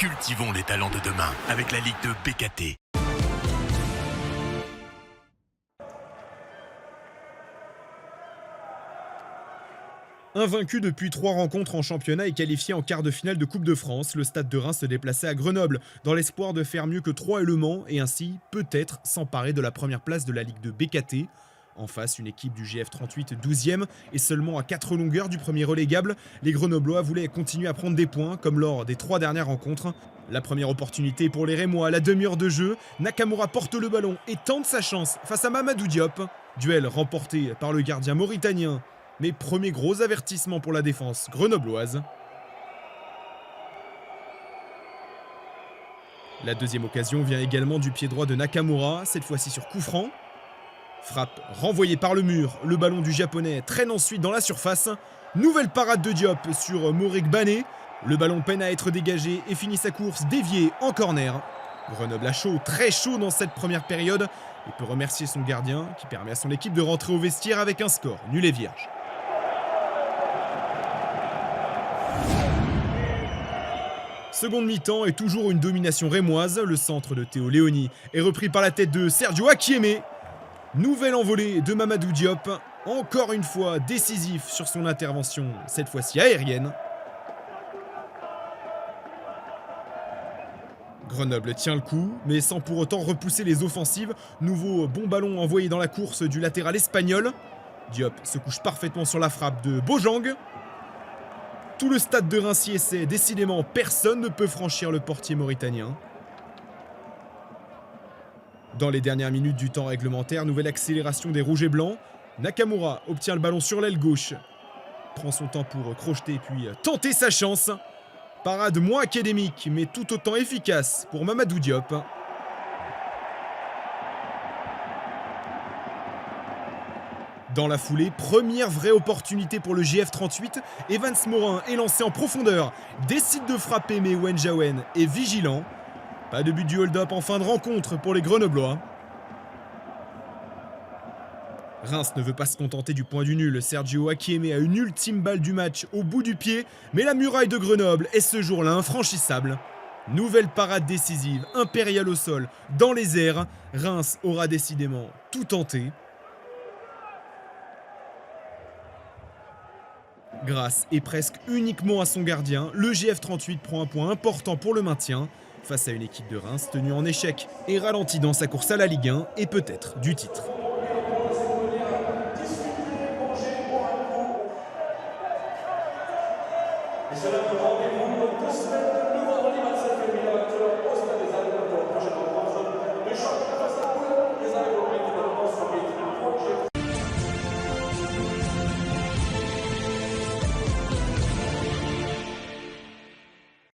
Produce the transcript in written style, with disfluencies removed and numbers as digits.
Cultivons les talents de demain avec la Ligue de BKT. Invaincu depuis 3 rencontres en championnat et qualifié en quart de finale de Coupe de France, le Stade de Reims se déplaçait à Grenoble dans l'espoir de faire mieux que Troyes et Le Mans et ainsi peut-être s'emparer de la première place de la Ligue de BKT. En face, une équipe du GF 38 12e et seulement à 4 longueurs du premier relégable, les Grenoblois voulaient continuer à prendre des points comme lors des 3 dernières rencontres. La première opportunité pour les Rémois à la demi-heure de jeu, Nakamura porte le ballon et tente sa chance face à Mamadou Diop. Duel remporté par le gardien mauritanien. Mais premier gros avertissement pour la défense grenobloise. La deuxième occasion vient également du pied droit de Nakamura, cette fois-ci sur coup franc. Frappe renvoyée par le mur, le ballon du japonais traîne ensuite dans la surface. Nouvelle parade de Diop sur Mourek Bané. Le ballon peine à être dégagé et finit sa course déviée en corner. Grenoble a chaud, très chaud dans cette première période et peut remercier son gardien qui permet à son équipe de rentrer au vestiaire avec un score nul et vierge. Seconde mi-temps et toujours une domination rémoise, le centre de Théo Léoni est repris par la tête de Sergio Akieme. Nouvelle envolée de Mamadou Diop, encore une fois décisif sur son intervention, cette fois-ci aérienne. Grenoble tient le coup, mais sans pour autant repousser les offensives. Nouveau bon ballon envoyé dans la course du latéral espagnol. Diop se couche parfaitement sur la frappe de Bojang. Tout le stade de Reims y essaie, décidément personne ne peut franchir le portier mauritanien. Dans les dernières minutes du temps réglementaire, nouvelle accélération des rouges et blancs. Nakamura obtient le ballon sur l'aile gauche. Prend son temps pour crocheter puis tenter sa chance. Parade moins académique mais tout autant efficace pour Mamadou Diop. Dans la foulée, première vraie opportunité pour le GF 38, Evans Morin est lancé en profondeur, décide de frapper mais Wenjawen est vigilant. Pas de but du hold-up en fin de rencontre pour les Grenoblois. Reims ne veut pas se contenter du point du nul, Sergio Akieme a une ultime balle du match au bout du pied, mais la muraille de Grenoble est ce jour-là infranchissable. Nouvelle parade décisive, impériale au sol, dans les airs, Reims aura décidément tout tenté. Grâce et presque uniquement à son gardien, le GF 38 prend un point important pour le maintien, face à une équipe de Reims tenue en échec et ralentie dans sa course à la Ligue 1 et peut-être du titre. Et cela